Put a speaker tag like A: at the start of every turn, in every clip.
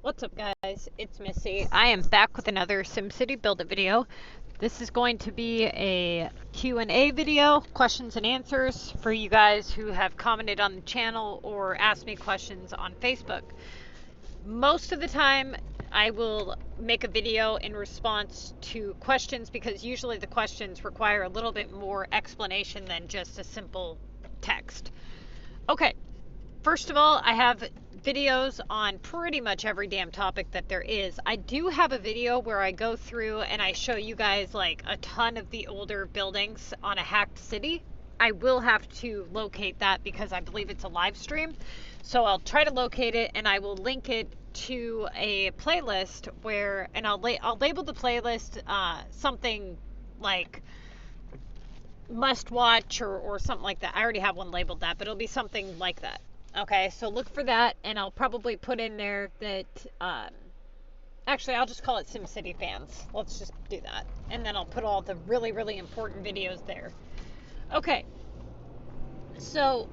A: What's up, guys? It's Missy. I am back with another SimCity Buildit video. This is going to be a Q&A video, questions and answers for you guys who have commented on the channel or asked me questions on Facebook. Most of the time, I will make a video in response to questions because usually the questions require a little bit more explanation than just a simple text. Okay, first of all, I have videos on pretty much every damn topic that there is. I do have a video where I go through and I show you guys like a ton of the older buildings on a hacked city. I will have to locate that because I believe it's a live stream. So I'll try to locate it and I will link it to a playlist where, and I'll label the playlist something like must watch or something like that. I already have one labeled that, but it'll be something like that. Okay, so look for that, and I'll probably put in there that, actually, I'll just call it SimCity Fans. Let's just do that. And then I'll put all the really, really important videos there. Okay, so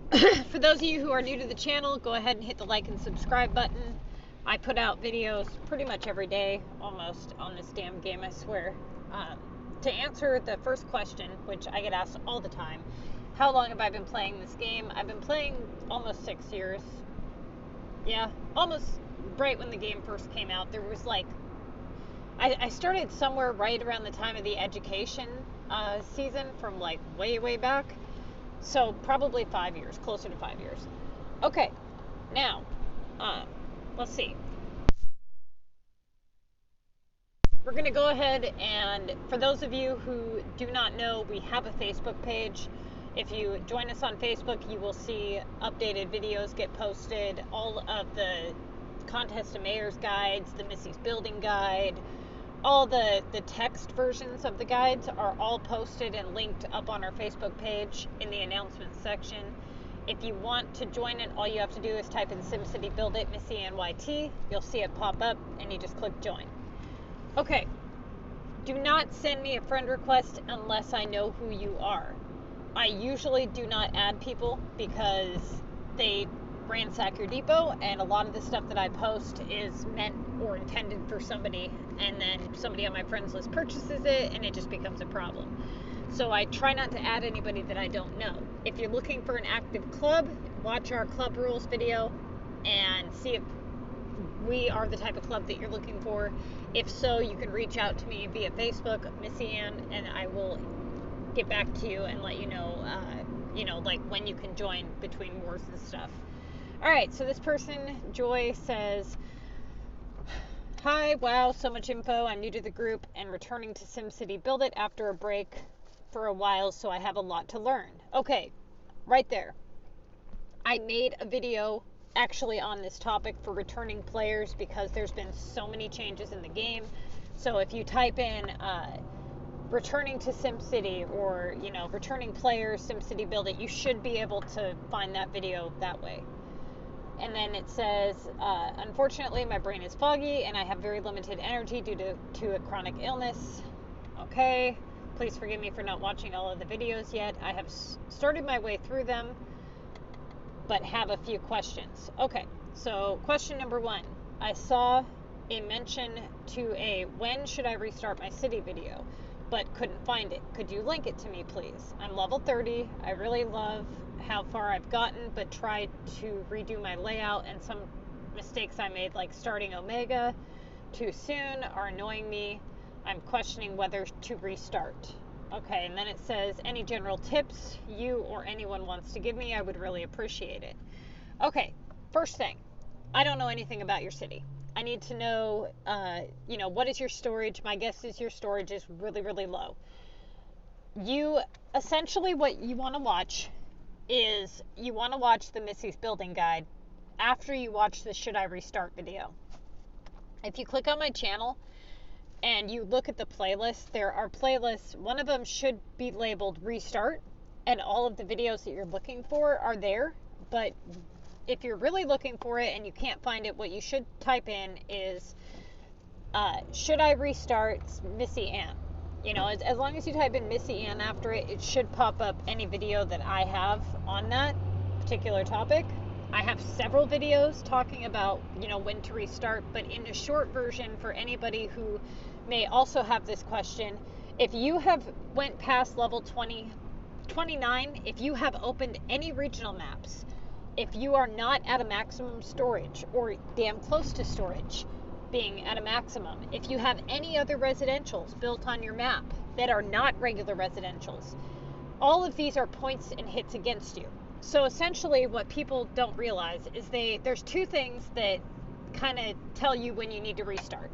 A: for those of you who are new to the channel, go ahead and hit the like and subscribe button. I put out videos pretty much every day, almost, on this damn game, I swear. To answer the first question, which I get asked all the time, how long have I been playing this game? I've been playing almost 6 years. Yeah, almost right when the game first came out. There was like, I started somewhere right around the time of the education season from like way, way back. So probably 5 years, closer to 5 years. Okay, now, let's see. We're going to go ahead and, for those of you who do not know, we have a Facebook page. If you join us on Facebook, you will see updated videos get posted, all of the Contest of Mayors guides, the Missy's Building Guide, all the text versions of the guides are all posted and linked up on our Facebook page in the announcements section. If you want to join it, all you have to do is type in SimCity Buildit MissyAnne You'll see it pop up and you just click join. Okay, do not send me a friend request unless I know who you are. I usually do not add people because they ransack your depot, and a lot of the stuff that I post is meant or intended for somebody, and then somebody on my friends list purchases it and it just becomes a problem. So I try not to add anybody that I don't know. If you're looking for an active club, watch our club rules video and see if we are the type of club that you're looking for. If so, you can reach out to me via Facebook, MissyAnne, and I will get back to you and let you know, like when you can join between wars and stuff. All right, so this person, Joy, says, hi, wow, so much info. I'm new to the group and returning to SimCity Buildit after a break for a while, so I have a lot to learn. Okay, right there. I made a video actually on this topic for returning players because there's been so many changes in the game. So if you type in returning to SimCity or, returning players, SimCity Buildit, you should be able to find that video that way. And then it says, unfortunately, my brain is foggy and I have very limited energy due to a chronic illness. Okay, please forgive me for not watching all of the videos yet. I have started my way through them, but have a few questions. Okay, so question number 1. I saw a mention to a when should I restart my city video, but couldn't find it. Could you link it to me, please? I'm level 30. I really love how far I've gotten, but tried to redo my layout, and some mistakes I made, like starting Omega too soon, are annoying me. I'm questioning whether to restart. Okay, and then it says, any general tips you or anyone wants to give me, I would really appreciate it. Okay, first thing, I don't know anything about your city. I need to know, what is your storage? My guess is your storage is really, really low. Essentially what you want to watch is you want to watch the Missy's Building Guide after you watch the Should I Restart video. If you click on my channel and you look at the playlist, there are playlists. One of them should be labeled Restart, and all of the videos that you're looking for are there. But if you're really looking for it and you can't find it, what you should type in is should I restart MissyAnne? As long as you type in MissyAnne after it, it should pop up any video that I have on that particular topic. I have several videos talking about, when to restart, but in a short version for anybody who may also have this question, if you have went past level 29, if you have opened any regional maps, if you are not at a maximum storage or damn close to storage being at a maximum, if you have any other residentials built on your map that are not regular residentials, all of these are points and hits against you. So essentially what people don't realize is there's two things that kind of tell you when you need to restart.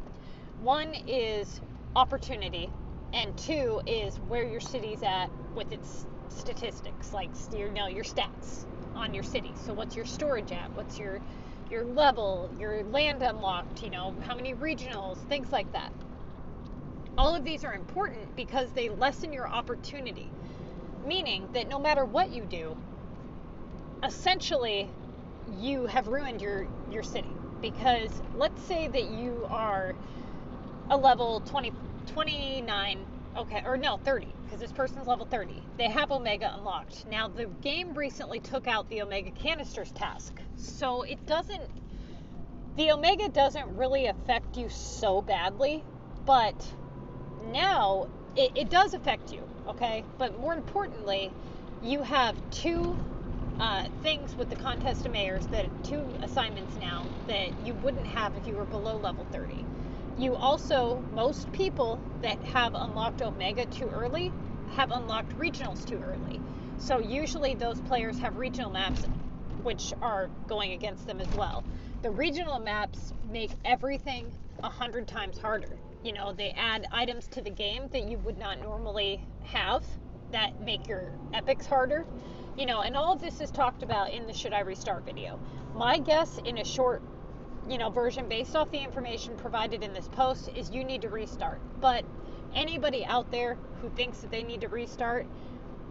A: One is opportunity, and two is where your city's at with its statistics, like your stats on your city. So what's your storage at? What's your level, your land unlocked, how many regionals, things like that. All of these are important because they lessen your opportunity, meaning that no matter what you do, essentially you have ruined your city. Because let's say that you are a level 29, okay, or no, 30, because this person's level 30. They have Omega unlocked. Now, the game recently took out the Omega canisters task, so the Omega doesn't really affect you so badly, but now it does affect you, okay? But more importantly, you have two things with the contest of mayors, two assignments now that you wouldn't have if you were below level 30. You also, most people that have unlocked Omega too early have unlocked regionals too early. So usually those players have regional maps which are going against them as well. The regional maps make everything 100 times harder. They add items to the game that you would not normally have that make your epics harder. And all of this is talked about in the Should I Restart video. My guess in a short, version based off the information provided in this post is you need to restart. But anybody out there who thinks that they need to restart,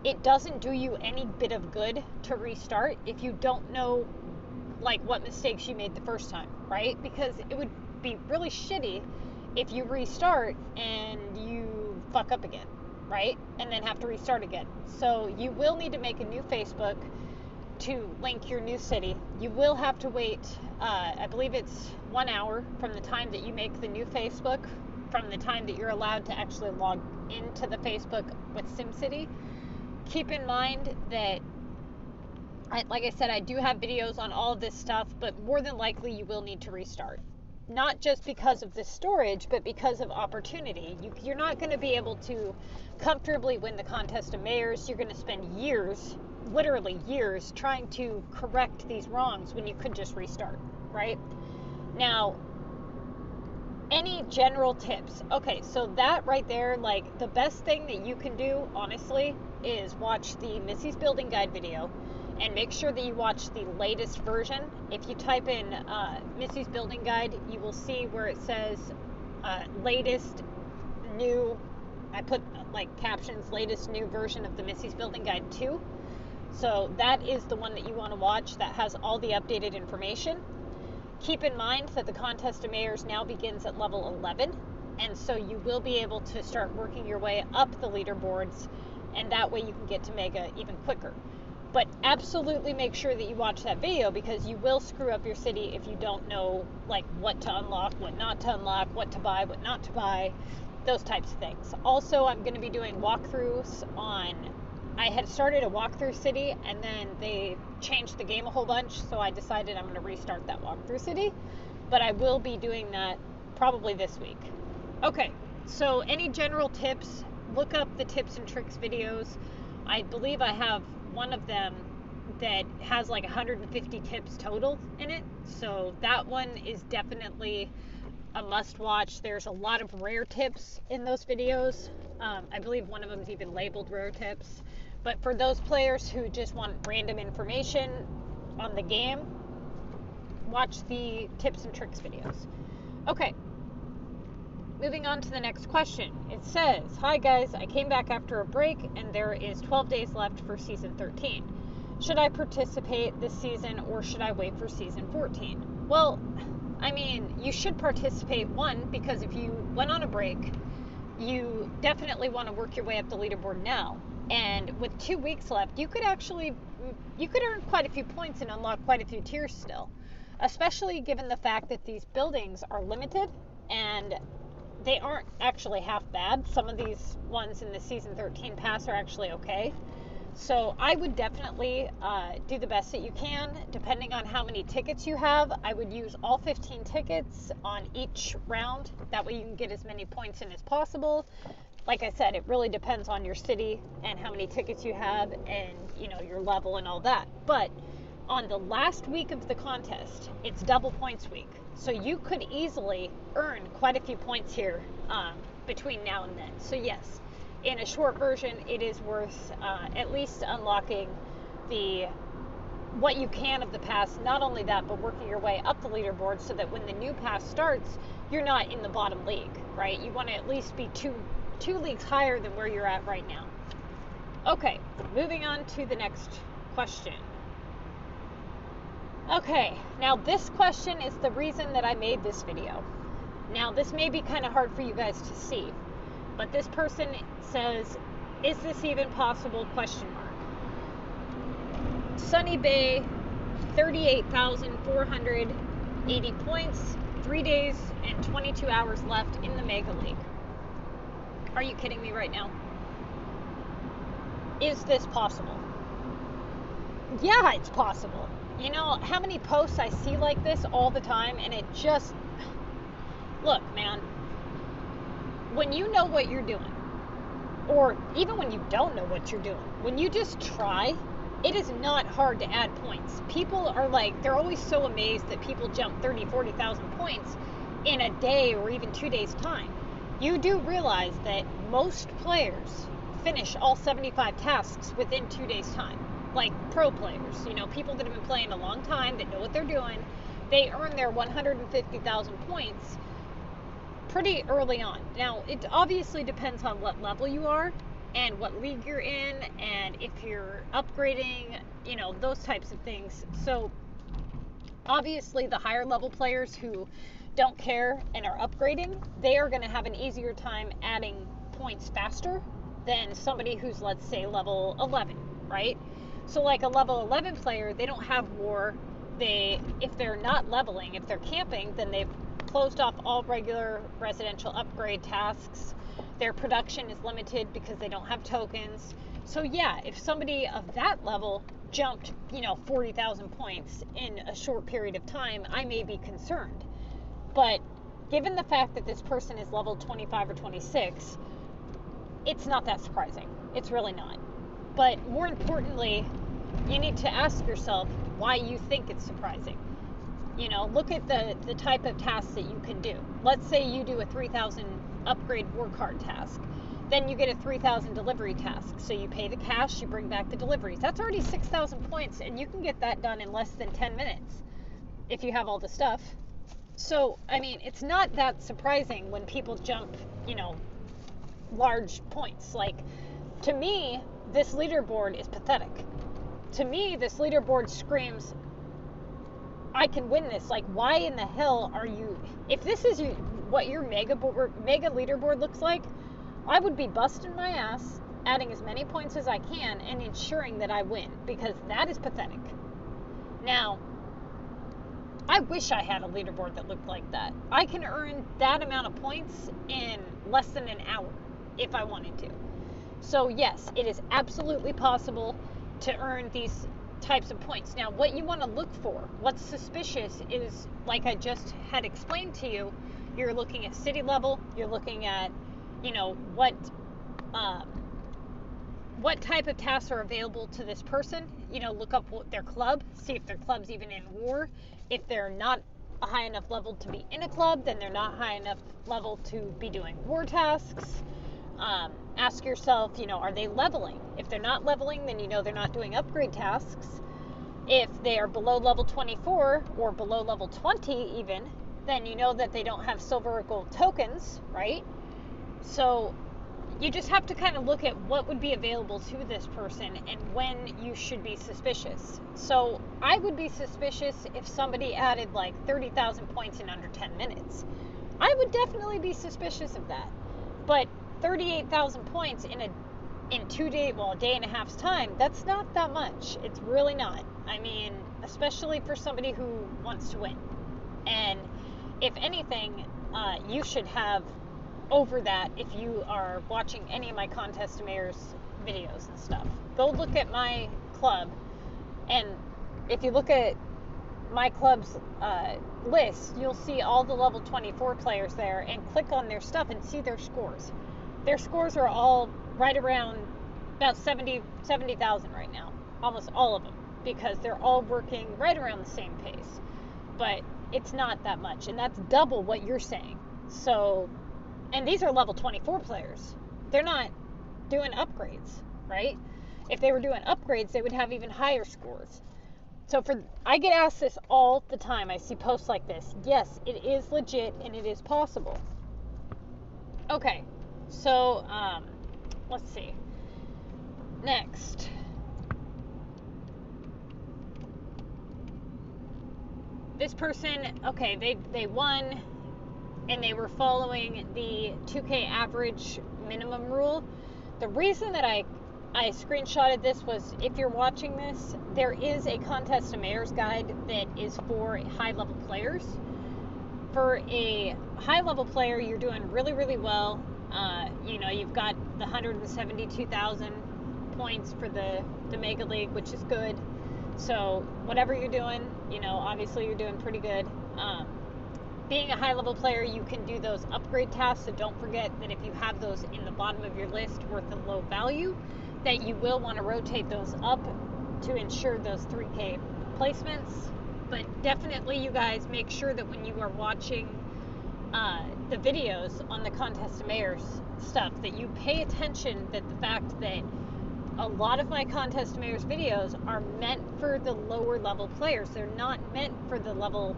A: it doesn't do you any bit of good to restart if you don't know, what mistakes you made the first time, right? Because it would be really shitty if you restart and you fuck up again, right? And then have to restart again. So you will need to make a new Facebook to link your new city. You will have to wait, I believe it's 1 hour from the time that you make the new Facebook, from the time that you're allowed to actually log into the Facebook with SimCity. Keep in mind that, like I said, I do have videos on all of this stuff, but more than likely you will need to restart. Not just because of the storage, but because of opportunity. You're not going to be able to comfortably win the contest of mayors. You're going to spend years, literally years, trying to correct these wrongs when you could just restart, right? Now, any general tips? Okay, so that right there, the best thing that you can do, honestly, is watch the Missy's Building Guide video and make sure that you watch the latest version. If you type in Missy's Building Guide, you will see where it says latest new, I put captions, latest new version of the Missy's Building Guide 2. So that is the one that you want to watch that has all the updated information. Keep in mind that the contest of mayors now begins at level 11, and so you will be able to start working your way up the leaderboards, and that way you can get to Mega even quicker. But absolutely make sure that you watch that video, because you will screw up your city if you don't know what to unlock, what not to unlock, what to buy, what not to buy, those types of things. Also, I'm going to be doing walkthroughs on, I had started a walkthrough city and then they changed the game a whole bunch, so I decided I'm going to restart that walkthrough city, but I will be doing that probably this week. Okay, so any general tips, look up the tips and tricks videos. I believe I have one of them that has 150 tips total in it, so that one is definitely a must watch. There's a lot of rare tips in those videos. I believe one of them is even labeled rare tips. But for those players who just want random information on the game, watch the tips and tricks videos. Okay, moving on to the next question. It says, hi guys, I came back after a break and there is 12 days left for season 13. Should I participate this season or should I wait for season 14? Well, I mean, you should participate, one, because if you went on a break, you definitely want to work your way up the leaderboard now. And with 2 weeks left, you could actually you could earn quite a few points and unlock quite a few tiers still, especially given the fact that these buildings are limited and they aren't actually half bad. Some of these ones in the season 13 pass are actually okay. So I would definitely do the best that you can, depending on how many tickets you have. I would use all 15 tickets on each round. That way you can get as many points in as possible. Like I said, it really depends on your city and how many tickets you have and, you know, your level and all that. But on the last week of the contest, it's double points week. So you could easily earn quite a few points here between now and then. So yes, in a short version, it is worth at least unlocking what you can of the pass. Not only that, but working your way up the leaderboard so that when the new pass starts, you're not in the bottom league, right? You want to at least be two leagues higher than where you're at right now. Okay, moving on to the next question. Okay, now this question is the reason that I made this video. Now, this may be kind of hard for you guys to see, but this person says, is this even possible, question mark. Sunny Bay, 38,480 points, 3 days and 22 hours left in the Mega League. Are you kidding me right now? Is this possible? Yeah, it's possible. You know, how many posts I see like this all the time, and it just... Look, man, when you know what you're doing, or even when you don't know what you're doing, when you just try, it is not hard to add points. People are like, they're always so amazed that people jump 30, 40,000 points in a day or even 2 days' time. You do realize that most players finish all 75 tasks within 2 days' time. Like pro players, you know, people that have been playing a long time, that know what they're doing, they earn their 150,000 points pretty early on. Now, it obviously depends on what level you are and what league you're in and if you're upgrading, you know, those types of things. So obviously the higher level players who don't care and are upgrading, they are going to have an easier time adding points faster than somebody who's, let's say, level 11, right? So like a level 11 player, they don't have war. If they're not leveling, if they're camping, then they've closed off all regular residential upgrade tasks. Their production is limited because they don't have tokens. So yeah, if somebody of that level jumped, you know, 40,000 points in a short period of time, I may be concerned. But given the fact that this person is level 25 or 26, it's not that surprising. It's really not. But more importantly, you need to ask yourself why you think it's surprising. You know, look at the type of tasks that you can do. Let's say you do a 3,000 upgrade war card task. Then you get a 3,000 delivery task. So you pay the cash, you bring back the deliveries. That's already 6,000 points, and you can get that done in less than 10 minutes if you have all the stuff. So, I mean, it's not that surprising when people jump, you know, large points. Like, to me, this leaderboard is pathetic. To me, this leaderboard screams, I can win this. Like, why in the hell are you... If this is what your mega leaderboard looks like, I would be busting my ass, adding as many points as I can, and ensuring that I win, because that is pathetic. Now, I wish I had a leaderboard that looked like that. I can earn that amount of points in less than an hour if I wanted to. So yes, it is absolutely possible to earn these types of points. Now, what you want to look for, what's suspicious is, like I just had explained to you, you're looking at city level, you're looking at, you know, what type of tasks are available to this person. You know, look up their club, see if their club's even in war. If they're not a high enough level to be in a club, then they're not high enough level to be doing war tasks. Ask yourself, you know, are they leveling? If they're not leveling, then you know they're not doing upgrade tasks. If they are below level 24 or below level 20 even, then you know that they don't have silver or gold tokens, right? So you just have to kind of look at what would be available to this person and when you should be suspicious. So I would be suspicious if somebody added like 30,000 points in under 10 minutes. I would definitely be suspicious of that. But 38,000 points in a in 2 days, well, a day and a half's time, that's not that much. It's really not. I mean, especially for somebody who wants to win. And if anything, you should have over that if you are watching any of my Contest to Mayors videos and stuff. Go look at my club, and if you look at my club's list, you'll see all the level 24 players there, and click on their stuff and see their scores. Their scores are all right around about 70,000 right now, almost all of them, because they're all working right around the same pace. But it's not that much, and that's double what you're saying. So, and these are level 24 players. They're not doing upgrades, right? If they were doing upgrades, they would have even higher scores. So I get asked this all the time. I see posts like this. Yes, it is legit and it is possible. Okay, so let's see. Next. This person, okay, they won, and they were following the 2K average minimum rule. The reason that I screenshotted this was, if you're watching this, there is a Contest to Mayors guide that is for high-level players. For a high-level player, you're doing really, really well. You know, you've got the 172,000 points for the Mega League, which is good. So whatever you're doing, you know, obviously you're doing pretty good. Being a high-level player, you can do those upgrade tasks, so don't forget that if you have those in the bottom of your list worth a low value, that you will want to rotate those up to ensure those 3K placements. But definitely, you guys, make sure that when you are watching the videos on the Contest to Mayors stuff, that you pay attention that the fact that a lot of my Contest to Mayors videos are meant for the lower level players. They're not meant for the level,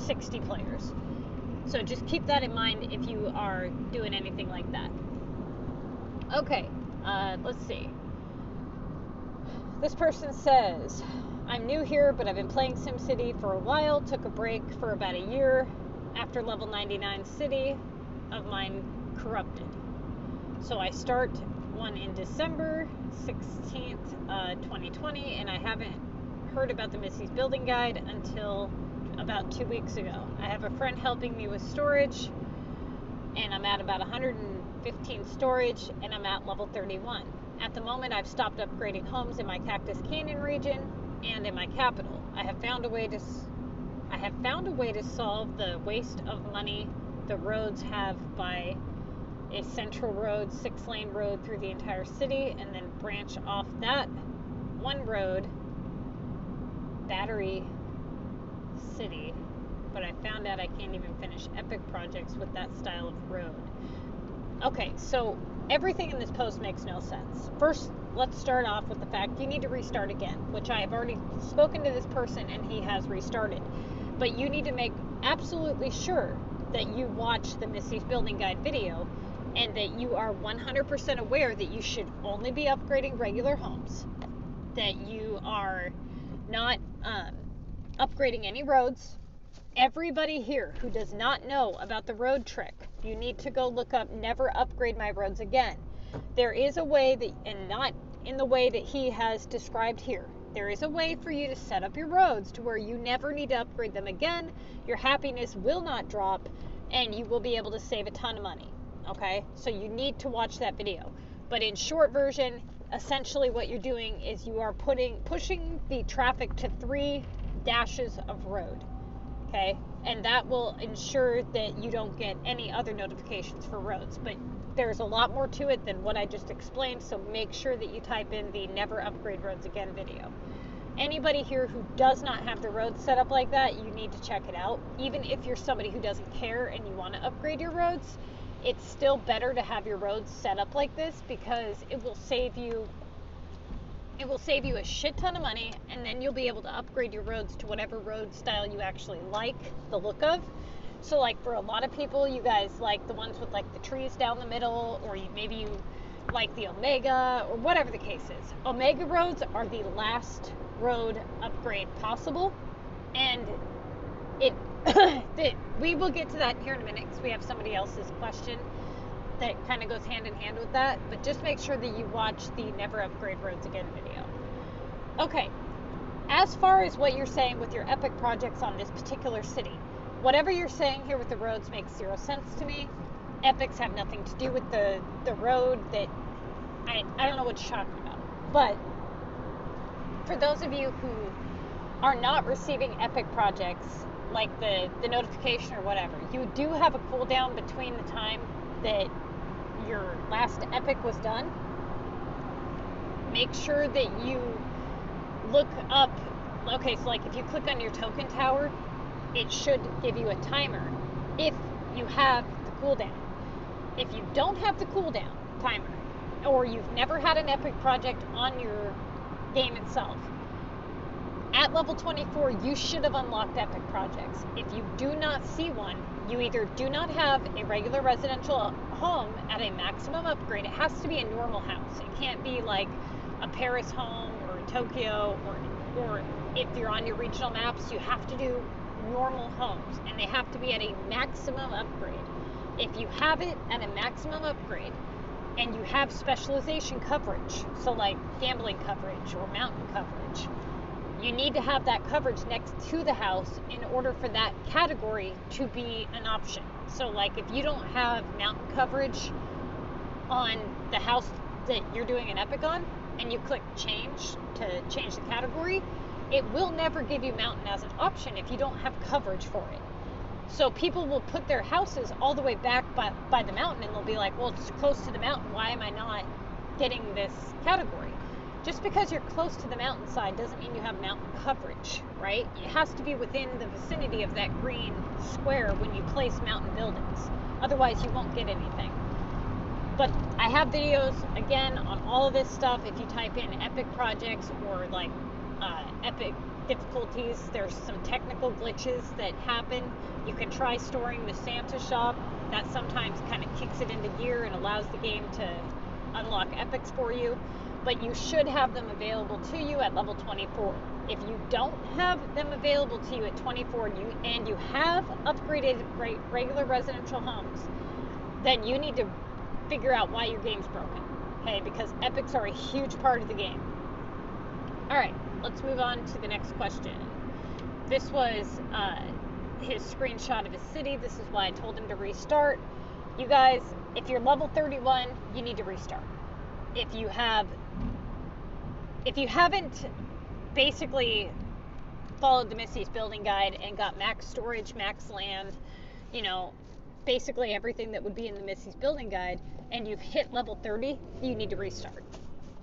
A: 60 players. So just keep that in mind if you are doing anything like that. Okay, let's see. This person says, I'm new here, but I've been playing SimCity for a while. Took a break for about a year after level 99 city of mine corrupted. So I start one in December 16th, 2020, and I haven't heard about the Missy's Building Guide until about 2 weeks ago. I have a friend helping me with storage, and I'm at about 115 storage, and I'm at level 31. At the moment, I've stopped upgrading homes in my Cactus Canyon region and in my capital. I have found a way to solve the waste of money the roads have by a central road, 6-lane road through the entire city, and then branch off that one road, Battery City. But I found out I can't even finish epic projects with that style of road. Okay, so everything in this post makes no sense. First, let's start off with the fact you need to restart again, which I have already spoken to this person and he has restarted. But you need to make absolutely sure that you watch the Missy's Building Guide video and that you are 100% aware that you should only be upgrading regular homes, that you are not upgrading any roads. Everybody here who does not know about the road trick, you need to go look up Never Upgrade My Roads Again. There is a way that, and not in the way that he has described here, there is a way for you to set up your roads to where you never need to upgrade them again, your happiness will not drop, and you will be able to save a ton of money. Okay, so you need to watch that video. But in short version, essentially what you're doing is you are pushing the traffic to 3 dashes of road. Okay, and that will ensure that you don't get any other notifications for roads. But there's a lot more to it than what I just explained, so make sure that you type in the Never Upgrade Roads Again video. Anybody here who does not have the roads set up like that, you need to check it out. Even if you're somebody who doesn't care and you want to upgrade your roads, it's still better to have your roads set up like this, because it will save you a shit ton of money, and then you'll be able to upgrade your roads to whatever road style you actually like the look of. So like for a lot of people, you guys like the ones with like the trees down the middle, or maybe you like the Omega, or whatever the case is. Omega roads are the last road upgrade possible, and we will get to that here in a minute because we have somebody else's question. that kind of goes hand in hand with that, but just make sure that you watch the Never Upgrade Roads Again video. Okay, as far as what you're saying with your epic projects on this particular city, whatever you're saying here with the roads makes zero sense to me. Epics have nothing to do with the road that, I don't know what you're talking about. But for those of you who are not receiving epic projects, like the notification or whatever, you do have a cooldown between the time that your last epic was done. Make sure that you look up, okay, so like if you click on your token tower, it should give you a timer if you have the cooldown. If you don't have the cooldown timer, or you've never had an epic project on your game itself, at level 24, you should have unlocked epic projects. If you do not see one, you either do not have a regular residential home at a maximum upgrade. It has to be a normal house. It can't be like a Paris home or a Tokyo, or if you're on your regional maps, you have to do normal homes, and they have to be at a maximum upgrade. If you have it at a maximum upgrade, and you have specialization coverage, so like gambling coverage or mountain coverage, you need to have that coverage next to the house in order for that category to be an option. So like if you don't have mountain coverage on the house that you're doing an epic on, and you click change to change the category, it will never give you mountain as an option if you don't have coverage for it. So people will put their houses all the way back by the mountain, and they'll be like, well, it's close to the mountain, why am I not getting this category? Just because you're close to the mountainside doesn't mean you have mountain coverage, right? It has to be within the vicinity of that green square when you place mountain buildings. Otherwise, you won't get anything. But I have videos, again, on all of this stuff. If you type in epic projects or like epic difficulties, there's some technical glitches that happen. You can try storing the Santa shop. That sometimes kind of kicks it into gear and allows the game to unlock epics for you. But you should have them available to you at level 24. If you don't have them available to you at 24 and you have upgraded regular residential homes, then you need to figure out why your game's broken, okay? Because epics are a huge part of the game. All right, let's move on to the next question. This was his screenshot of his city. This is why I told him to restart. You guys, if you're level 31, you need to restart. If you haven't basically followed the Missy's Building Guide and got max storage, max land, you know, basically everything that would be in the Missy's Building Guide, and you've hit level 30, you need to restart.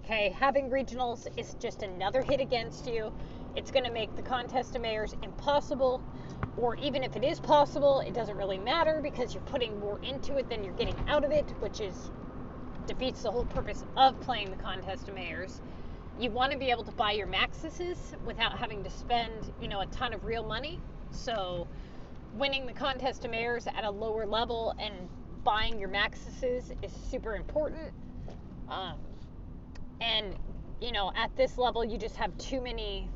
A: Okay, having regionals is just another hit against you. It's going to make the contest of mayors impossible, or even if it is possible, it doesn't really matter because you're putting more into it than you're getting out of it, which defeats the whole purpose of playing the contest of mayors. You want to be able to buy your maxes without having to spend, you know, a ton of real money. So winning the contest of mayors at a lower level and buying your maxes is super important. And, you know, at this level, you just have too many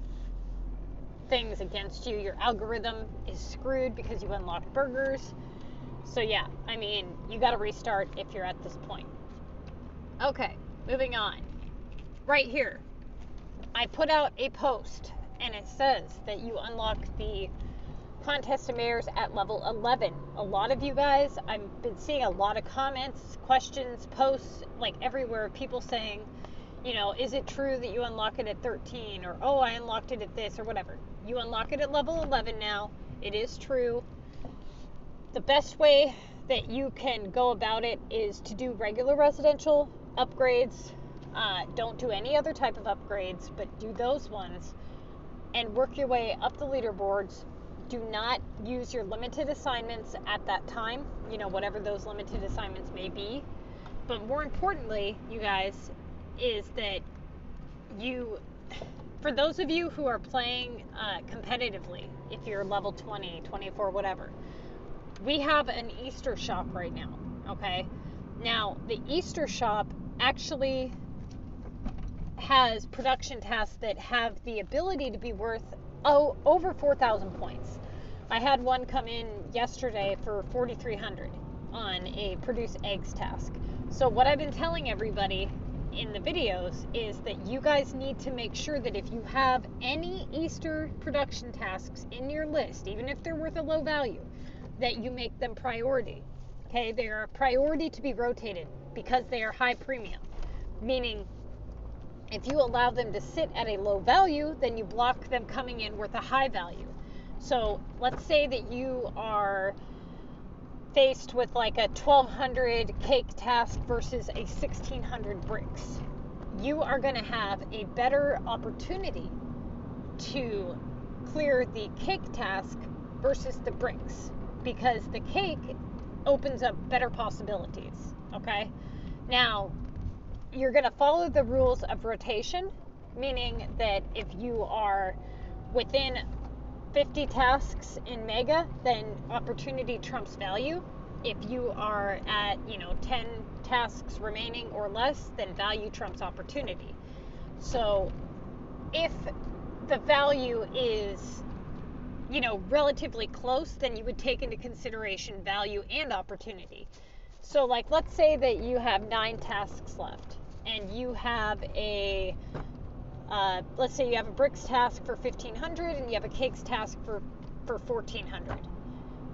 A: things against you. Your algorithm is screwed because you unlocked burgers. So yeah, I mean, you got to restart if you're at this point. Okay, moving on. Right here, I put out a post, and it says that you unlock the contest of mayors at level 11. A lot of you guys, I've been seeing a lot of comments, questions, posts, like everywhere, people saying, you know, is it true that you unlock it at 13? Or, oh, I unlocked it at this, or whatever. You unlock it at level 11 now. It is true. The best way that you can go about it is to do regular residential upgrades. Don't do any other type of upgrades, but do those ones and work your way up the leaderboards. Do not use your limited assignments at that time, you know, whatever those limited assignments may be. But more importantly, you guys, is that you, for those of you who are playing competitively, if you're level 20, 24, whatever, we have an Easter shop right now, okay? Now, the Easter shop actually has production tasks that have the ability to be worth over 4,000 points. I had one come in yesterday for 4,300. on a produce eggs task. So what I've been telling everybody in the videos is that you guys need to make sure that if you have any Easter production tasks in your list, even if they're worth a low value, that you make them priority. Okay, they are a priority to be rotated because they are high premium, meaning if you allow them to sit at a low value, then you block them coming in worth a high value. So let's say that you are faced with like a 1200 cake task versus a 1600 bricks. You are going to have a better opportunity to clear the cake task versus the bricks, because the cake opens up better possibilities. Okay, now you're going to follow the rules of rotation, meaning that if you are within 50 tasks in mega, then opportunity trumps value. If you are at 10 tasks remaining or less, then value trumps opportunity. So if the value is relatively close, then you would take into consideration value and opportunity. So like, let's say that you have 9 tasks left and you have a let's say you have a bricks task for 1500 and you have a cakes task for 1400.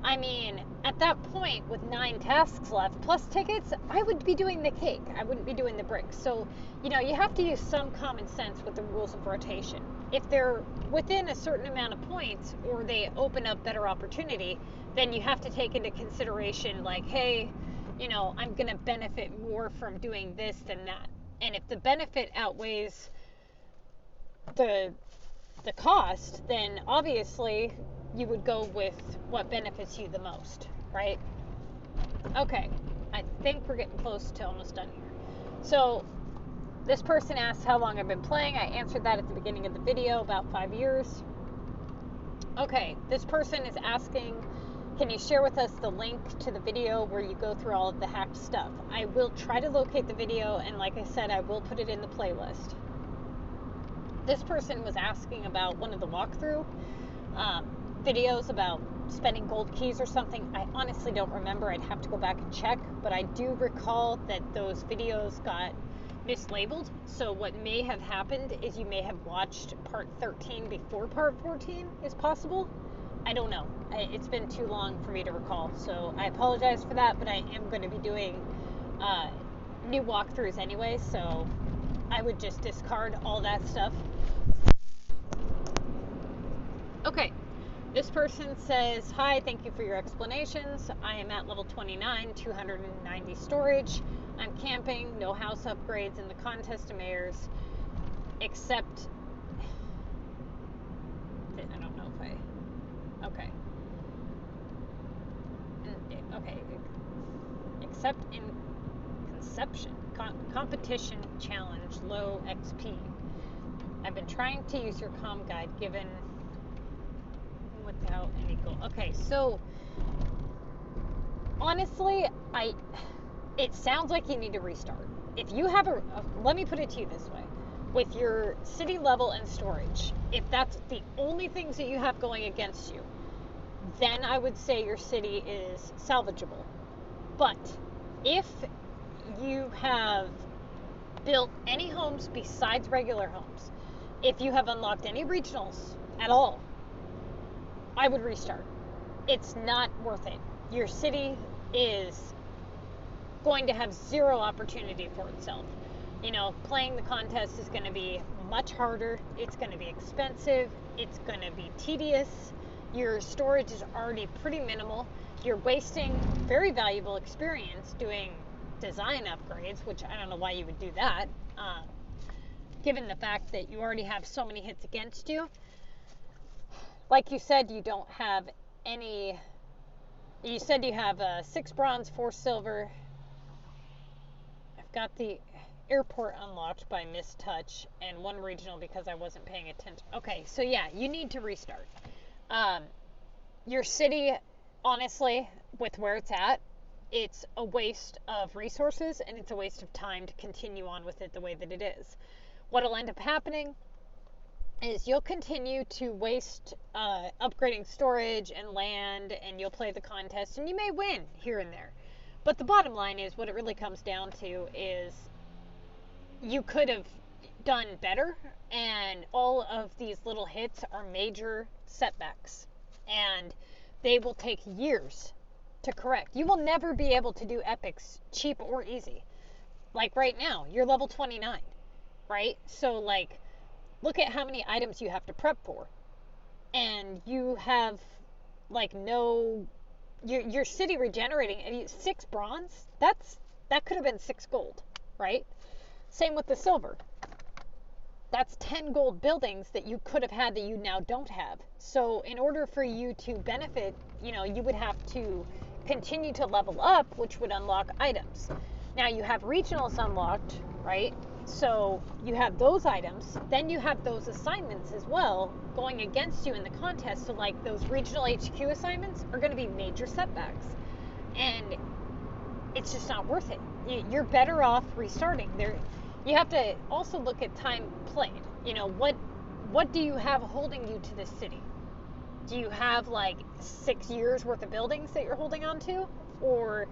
A: I mean, at that point with 9 tasks left plus tickets, I would be doing the cake. I wouldn't be doing the bricks. So, you have to use some common sense with the rules of rotation. If they're within a certain amount of points or they open up better opportunity, then you have to take into consideration like, hey, I'm going to benefit more from doing this than that. And if the benefit outweighs the cost, then obviously you would go with what benefits you the most, right? Okay, I think we're getting close to almost done here. So this person asked how long I've been playing. I answered that at the beginning of the video, about 5 years. Okay, this person is asking, can you share with us the link to the video where you go through all of the hacked stuff? I will try to locate the video, and like I said, I will put it in the playlist. This person was asking about one of the walkthrough videos about spending gold keys or something. I honestly don't remember. I'd have to go back and check, but I do recall that those videos got mislabeled. So what may have happened is you may have watched part 13 before part 14 is possible. I don't know. It's been too long for me to recall, so I apologize for that, but I am going to be doing new walkthroughs anyway, so I would just discard all that stuff. Okay, this person says, hi, thank you for your explanations. I am at level 29, 290 storage. I'm camping, no house upgrades in the contest of mayors, except, I don't know if I, okay. Okay, except in conception, competition challenge, low XP. I've been trying to use your comm guide given without any goal. Okay, so honestly, it sounds like you need to restart. If you have let me put it to you this way. With your city level and storage, if that's the only things that you have going against you, then I would say your city is salvageable. But if you have built any homes besides regular homes, if you have unlocked any regionals at all, I would restart. It's not worth it. Your city is going to have zero opportunity for itself. Playing the contest is going to be much harder. It's going to be expensive. It's going to be tedious. Your storage is already pretty minimal. You're wasting very valuable experience doing design upgrades, which I don't know why you would do that, given the fact that you already have so many hits against you. Like you said, you don't have any. You said you have 6 bronze, 4 silver. I've got the airport unlocked by mistouch and 1 regional because I wasn't paying attention. Okay, so yeah, you need to restart. Your city, honestly, with where it's at, it's a waste of resources and it's a waste of time to continue on with it the way that it is. What'll end up happening is you'll continue to waste upgrading storage and land, and you'll play the contest and you may win here and there. But the bottom line is, what it really comes down to is you could have done better, and all of these little hits are major setbacks, and they will take years to correct. You will never be able to do epics cheap or easy. Like right now, you're level 29, right? So like, look at how many items you have to prep for, and you have like no, your city regenerating, and 6 bronze, that could have been 6 gold, right? Same with the silver. That's 10 gold buildings that you could have had that you now don't have. So in order for you to benefit, you would have to continue to level up, which would unlock items. Now you have regionals unlocked, right? So you have those items, then you have those assignments as well going against you in the contest. So like those regional HQ assignments are going to be major setbacks, and it's just not worth it. You're better off restarting. You have to also look at time played. What do you have holding you to this city? Do you have like 6 years worth of buildings that you're holding on to? Or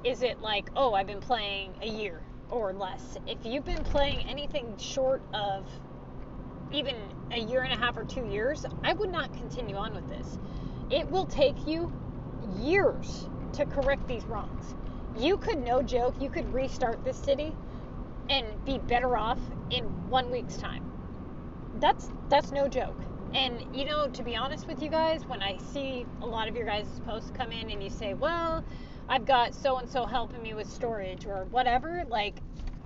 A: is it like, oh, I've been playing a year or less? If you've been playing anything short of even a year and a half or 2 years, I would not continue on with this. It will take you years to correct these wrongs. You could, no joke, you could restart this city and be better off in 1 week's time. That's no joke. And to be honest with you guys, when I see a lot of your guys' posts come in and you say, well, I've got so-and-so helping me with storage or whatever, like,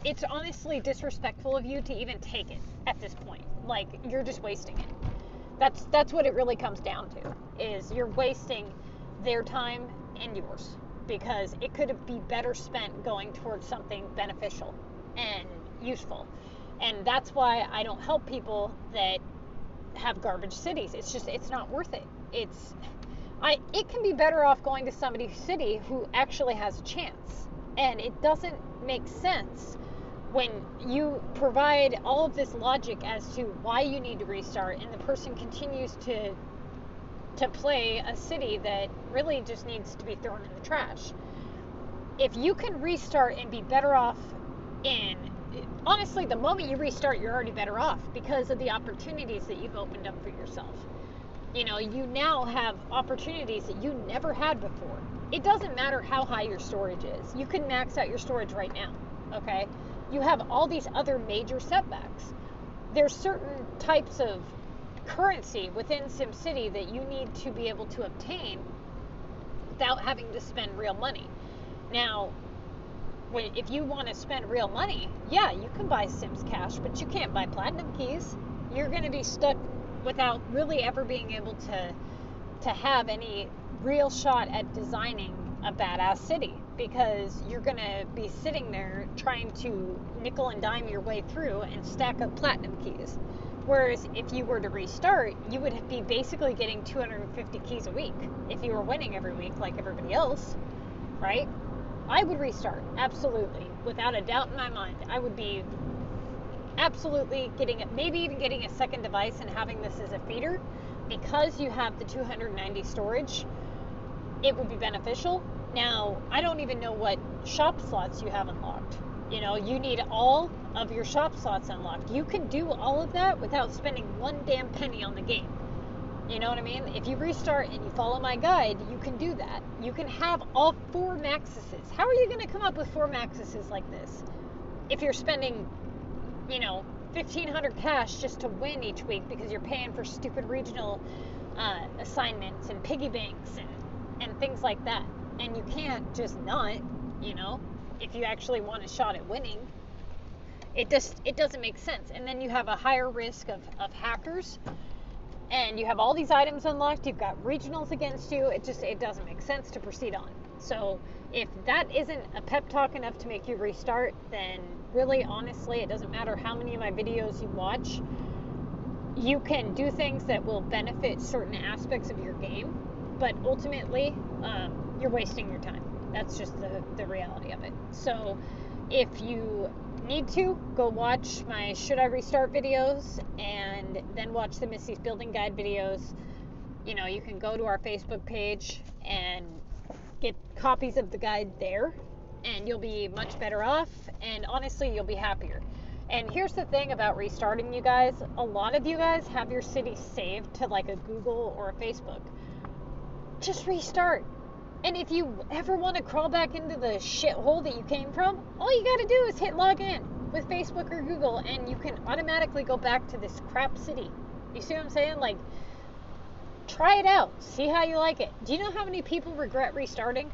A: it's honestly disrespectful of you to even take it at this point. Like, you're just wasting it. That's what it really comes down to, is you're wasting their time and yours, because it could be better spent going towards something beneficial and useful. And that's why I don't help people that have garbage cities. It's not worth it. It can be better off going to somebody's city who actually has a chance. And it doesn't make sense when you provide all of this logic as to why you need to restart, and the person continues to play a city that really just needs to be thrown in the trash. If you can restart and be better off honestly, the moment you restart, you're already better off because of the opportunities that you've opened up for yourself. You now have opportunities that you never had before. It doesn't matter how high your storage is. You can max out your storage right now, okay? You have all these other major setbacks. There's certain types of currency within SimCity that you need to be able to obtain without having to spend real money. Now, if you want to spend real money, yeah, you can buy Sims Cash, but you can't buy Platinum keys. You're going to be stuck without really ever being able to have any real shot at designing a badass city, because you're going to be sitting there trying to nickel and dime your way through and stack up Platinum keys. Whereas if you were to restart, you would be basically getting 250 keys a week if you were winning every week like everybody else, right? I would restart, absolutely, without a doubt in my mind. I would be absolutely maybe even getting a second device and having this as a feeder, because you have the 290 storage. It would be beneficial. Now, I don't even know what shop slots you have unlocked. You need all of your shop slots unlocked. You can do all of that without spending one damn penny on the game. You know what I mean? If you restart and you follow my guide, you can do that. You can have all 4 maxuses. How are you going to come up with 4 maxuses like this if you're spending, 1,500 cash just to win each week because you're paying for stupid regional assignments and piggy banks and things like that? And you can't just not, if you actually want a shot at winning. It doesn't make sense. And then you have a higher risk of hackers. And you have all these items unlocked, you've got regionals against you, it doesn't make sense to proceed on. So if that isn't a pep talk enough to make you restart, then really, honestly, it doesn't matter how many of my videos you watch. You can do things that will benefit certain aspects of your game, but ultimately, you're wasting your time. That's just the reality of it. So if you need to, go watch my Should I Restart videos, and then watch the Missy's Building Guide videos. You can go to our Facebook page and get copies of the guide there, and you'll be much better off, and honestly, you'll be happier. And here's the thing about restarting, you guys. A lot of you guys have your city saved to like a Google or a Facebook. Just restart. And if you ever want to crawl back into the shithole that you came from, all you got to do is hit login with Facebook or Google, and you can automatically go back to this crap city. You see what I'm saying? Like, try it out. See how you like it. Do you know how many people regret restarting?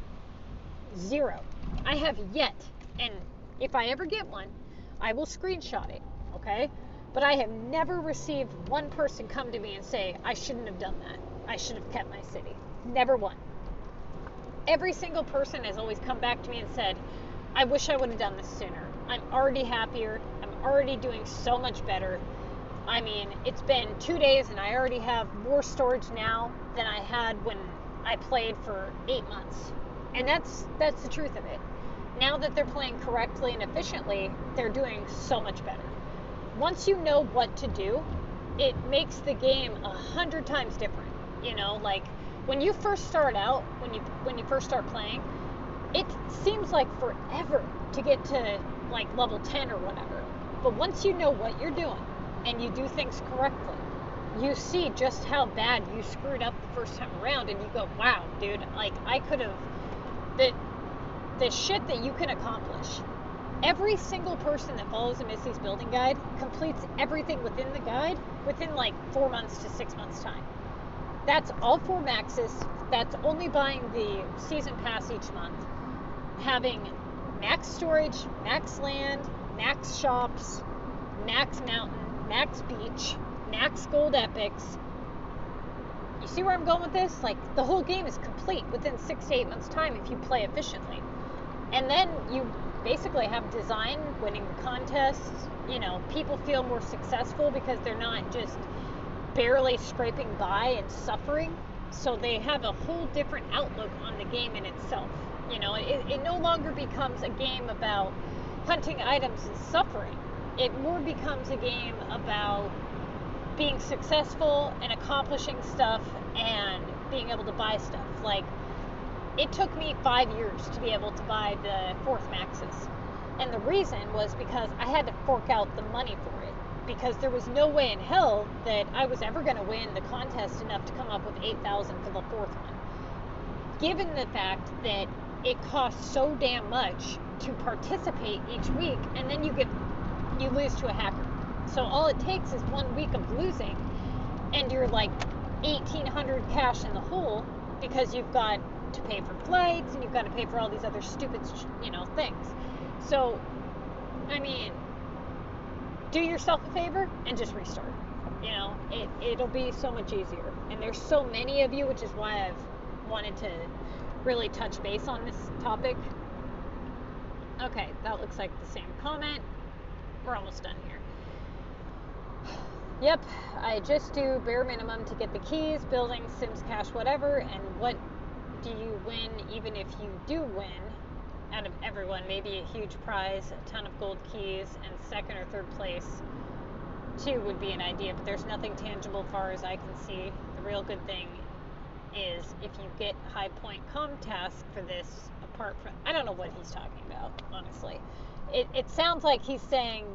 A: 0. I have yet. And if I ever get one, I will screenshot it, okay? But I have never received one person come to me and say, I shouldn't have done that. I should have kept my city. Never one. Every single person has always come back to me and said, I wish I would have done this sooner. I'm already happier. I'm already doing so much better. I mean, it's been 2 days and I already have more storage now than I had when I played for 8 months. And that's the truth of it. Now that they're playing correctly and efficiently, they're doing so much better. Once you know what to do, it makes the game 100 times different. You know, like when you first start out, when you first start playing, it seems like forever to get to like level 10 or whatever. But once you know what you're doing and you do things correctly, you see just how bad you screwed up the first time around, and you go, wow, dude, like I could have, the shit that you can accomplish. Every single person that follows the Missy's Building Guide completes everything within the guide within like 4 months to 6 months time. That's all 4 maxes. That's only buying the season pass each month. Having max storage, max land, max shops, max mountain, max beach, max gold epics. You see where I'm going with this? Like, the whole game is complete within 6 to 8 months time if you play efficiently. And then you basically have design winning contests. You know, people feel more successful because they're not just barely scraping by and suffering. So they have a whole different outlook on the game in itself. You know, it no longer becomes a game about hunting items and suffering. It more becomes a game about being successful and accomplishing stuff and being able to buy stuff. Like, it took me 5 years to be able to buy the 4th maxes. And the reason was because I had to fork out the money for it. Because there was no way in hell that I was ever going to win the contest enough to come up with 8,000 for the 4th one. Given the fact that it costs so damn much to participate each week, and then you lose to a hacker. So all it takes is 1 week of losing, and you're like 1,800 cash in the hole because you've got to pay for flights and you've got to pay for all these other stupid, things. So, I mean, do yourself a favor and just restart. You know, it'll be so much easier. And there's so many of you, which is why I've wanted to really touch base on this topic. Okay, that looks like the same comment. We're almost done here. Yep, I just do bare minimum to get the keys, buildings, Sims cash, whatever. And what do you win even if you do win out of everyone? Maybe a huge prize, a ton of gold keys, and 2nd or 3rd place too would be an idea. But there's nothing tangible far as I can see. The real good thing is if you get high point com task for this, apart from, I don't know what he's talking about, honestly. It sounds like he's saying,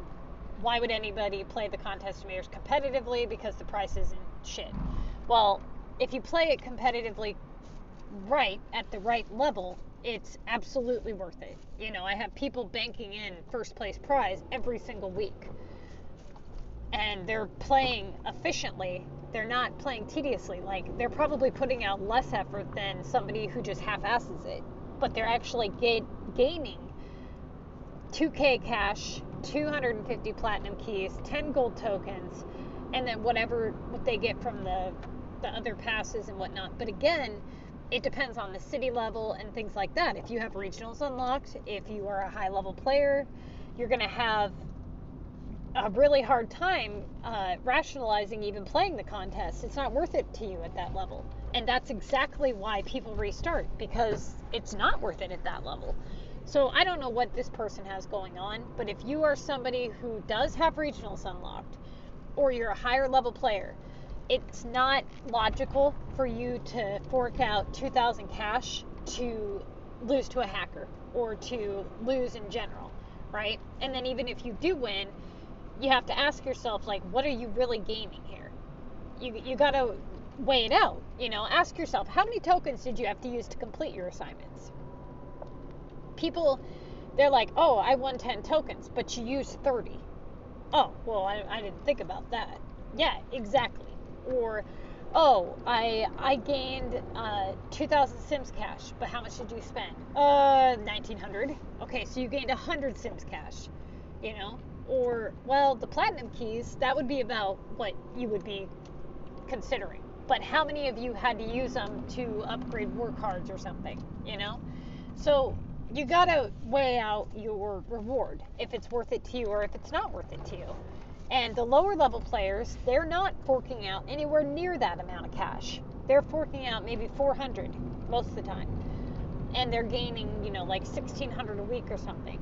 A: why would anybody play the contest mayors competitively? Because the price isn't shit. Well, if you play it competitively right, at the right level, it's absolutely worth it. You know, I have people banking in 1st place prize every single week. And they're playing efficiently. They're not playing tediously. Like, they're probably putting out less effort than somebody who just half-asses it. But they're actually gaining 2K cash, 250 platinum keys, 10 gold tokens, and then what they get from the other passes and whatnot. But again, it depends on the city level and things like that. If you have regionals unlocked, if you are a high level player, you're going to have a really hard time rationalizing even playing the contest. It's not worth it to you at that level. And that's exactly why people restart, because it's not worth it at that level. So I don't know what this person has going on, but if you are somebody who does have regionals unlocked, or you're a higher level player, it's not logical for you to fork out 2,000 cash to lose to a hacker or to lose in general, right? And then even if you do win, you have to ask yourself, like, what are you really gaining here? You got to weigh it out, you know. Ask yourself, how many tokens did you have to use to complete your assignments? People, they're like, oh, I won 10 tokens, but you used 30. Oh, well, I didn't think about that. Yeah, exactly. Or, oh, I gained 2,000 Sims cash, but how much did you spend? 1,900. Okay, so you gained 100 Sims cash, you know? Or, well, the platinum keys, that would be about what you would be considering. But how many of you had to use them to upgrade war cards or something, you know? So you gotta weigh out your reward, if it's worth it to you or if it's not worth it to you. And the lower level players, they're not forking out anywhere near that amount of cash. They're forking out maybe 400 most of the time. And they're gaining, you know, like 1,600 a week or something.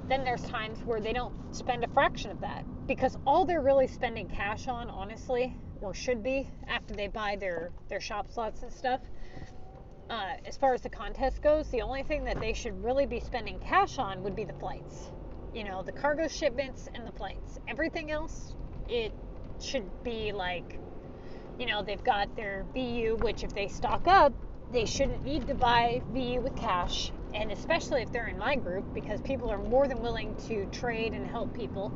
A: Then there's times where they don't spend a fraction of that, because all they're really spending cash on, honestly, or should be, after they buy their shop slots and stuff, as far as the contest goes, the only thing that they should really be spending cash on would be the flights. You know, the cargo shipments and the flights. Everything else, it should be like, you know, they've got their VU, which if they stock up, they shouldn't need to buy VU with cash. And especially if they're in my group, because people are more than willing to trade and help people.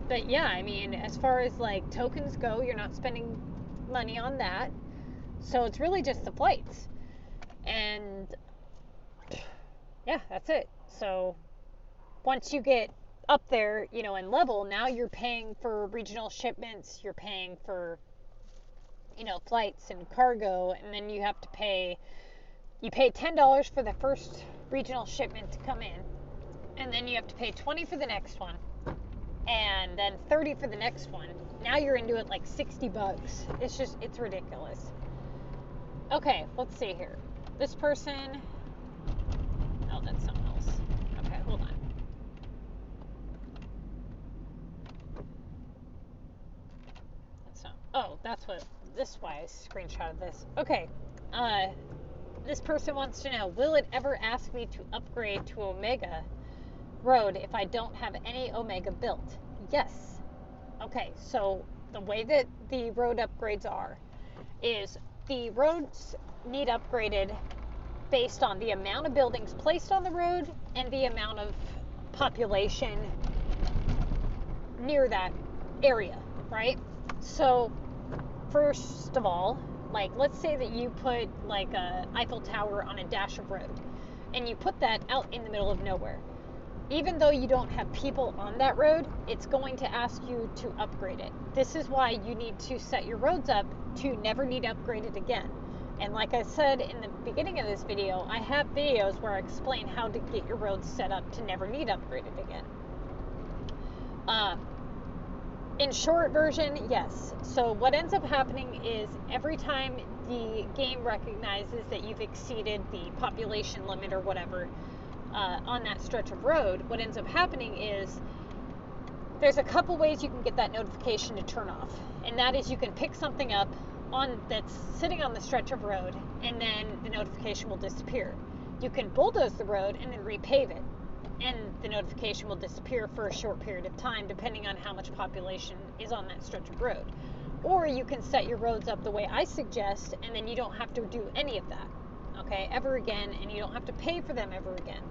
A: But yeah, I mean, as far as like tokens go, you're not spending money on that. So it's really just the flights. And yeah, that's it. So once you get up there, you know, in level, now you're paying for regional shipments, you're paying for, you know, flights and cargo, and then you have to pay, you pay $10 for the first regional shipment to come in, and then you have to pay 20 for the next one, and then 30 for the next one. Now you're into it like 60 bucks. It's just, it's ridiculous. Okay, let's see here. This person, oh, that's someone else. Okay, hold on. That's not, oh, that's what, this is why I screenshotted this. Okay, this person wants to know, will it ever ask me to upgrade to Omega Road if I don't have any Omega built? Yes. Okay, so the way that the road upgrades are is the roads need upgraded based on the amount of buildings placed on the road and the amount of population near that area, right? So first of all, like, let's say that you put like a Eiffel Tower on a dash of road, and you put that out in the middle of nowhere. Even though you don't have people on that road, it's going to ask you to upgrade it. This is why you need to set your roads up to never need upgraded again. And like I said in the beginning of this video, I have videos where I explain how to get your roads set up to never need upgraded again. In short version, yes. So what ends up happening is every time the game recognizes that you've exceeded the population limit or whatever on that stretch of road, what ends up happening is there's a couple ways you can get that notification to turn off. And that is, you can pick something up that's sitting on the stretch of road, and then the notification will disappear. You can bulldoze the road and then repave it, and the notification will disappear for a short period of time depending on how much population is on that stretch of road. Or you can set your roads up the way I suggest, and then you don't have to do any of that, okay, ever again, and you don't have to pay for them ever again.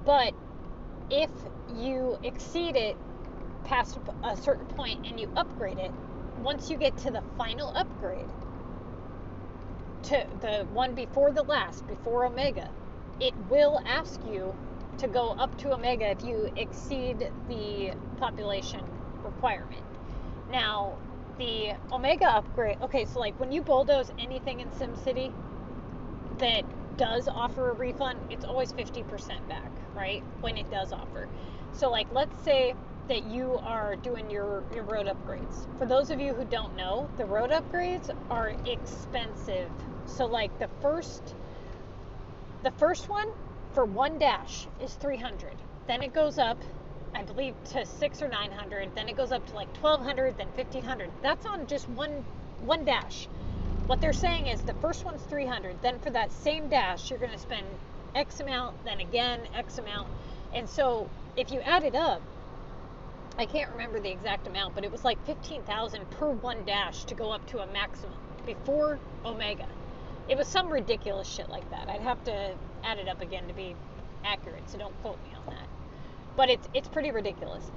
A: But if you exceed it past a certain point and you upgrade it, once you get to the final upgrade, to the one before the last, before Omega, it will ask you to go up to Omega if you exceed the population requirement. Now, the Omega upgrade, okay, so like when you bulldoze anything in SimCity that does offer a refund, it's always 50% back, right? When it does offer. So like, let's say that you are doing your road upgrades. For those of you who don't know, the road upgrades are expensive. So like the first one for one dash is 300. Then it goes up, I believe, to 600 or 900. Then it goes up to like 1200, then 1500. That's on just one dash. what they're saying is the first one's 300, then for that same dash you're going to spend X amount, then again X amount. And so if you add it up, I can't remember the exact amount, but it was like 15,000 per one dash to go up to a maximum before Omega. It was some ridiculous shit like that. I'd have to add it up again to be accurate, so don't quote me on that. But it's pretty ridiculous.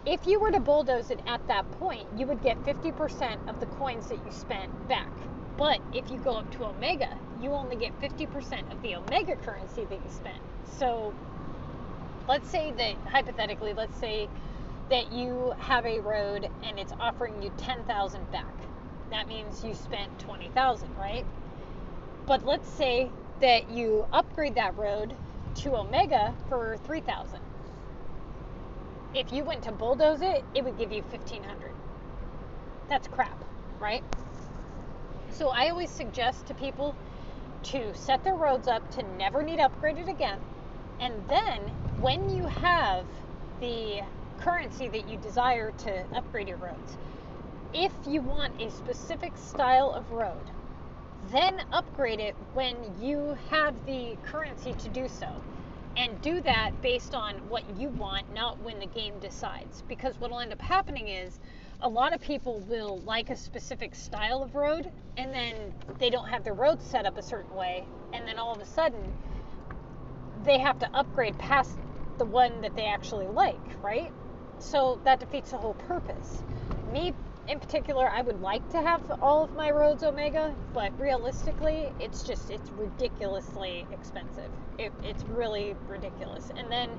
A: If you were to bulldoze it at that point, you would get 50% of the coins that you spent back. But if you go up to Omega, you only get 50% of the Omega currency that you spent. So let's say that, hypothetically, let's say that you have a road and it's offering you 10,000 back. That means you spent 20,000, right? But let's say that you upgrade that road to Omega for 3,000. If you went to bulldoze it, it would give you 1,500. That's crap, right? So I always suggest to people to set their roads up to never need upgraded again. And then when you have the currency that you desire to upgrade your roads, if you want a specific style of road, then upgrade it when you have the currency to do so. And do that based on what you want, not when the game decides. Because what will end up happening is a lot of people will like a specific style of road, and then they don't have their road set up a certain way, and then all of a sudden they have to upgrade past the one that they actually like, right? So that defeats the whole purpose. Me in particular, I would like to have all of my roads Omega, but realistically, it's ridiculously expensive. It's really ridiculous. And then,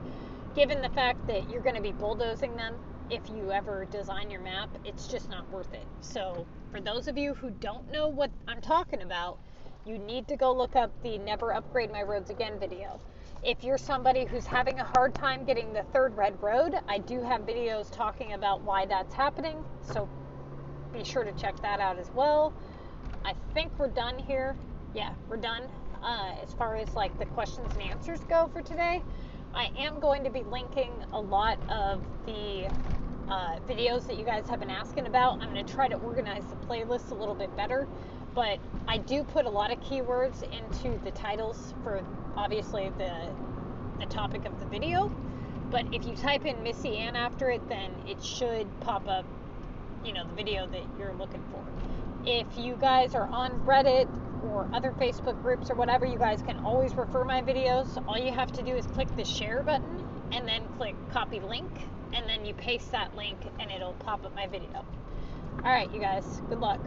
A: given the fact that you're going to be bulldozing them if you ever design your map, it's just not worth it. So, for those of you who don't know what I'm talking about, you need to go look up the Never Upgrade My Roads Again video. If you're somebody who's having a hard time getting the third red road, I do have videos talking about why that's happening, so be sure to check that out as well. I think we're done here. Yeah, we're done as far as like the questions and answers go for today. I am going to be linking a lot of the videos that you guys have been asking about. I'm going to try to organize the playlist a little bit better, but I do put a lot of keywords into the titles for obviously the topic of the video. But if you type in MissyAnne after it, then it should pop up, you know, the video that you're looking for. If you guys are on Reddit or other Facebook groups or whatever, you guys can always refer my videos. All you have to do is click the share button and then click copy link, and then you paste that link and it'll pop up my video. All right, you guys, good luck.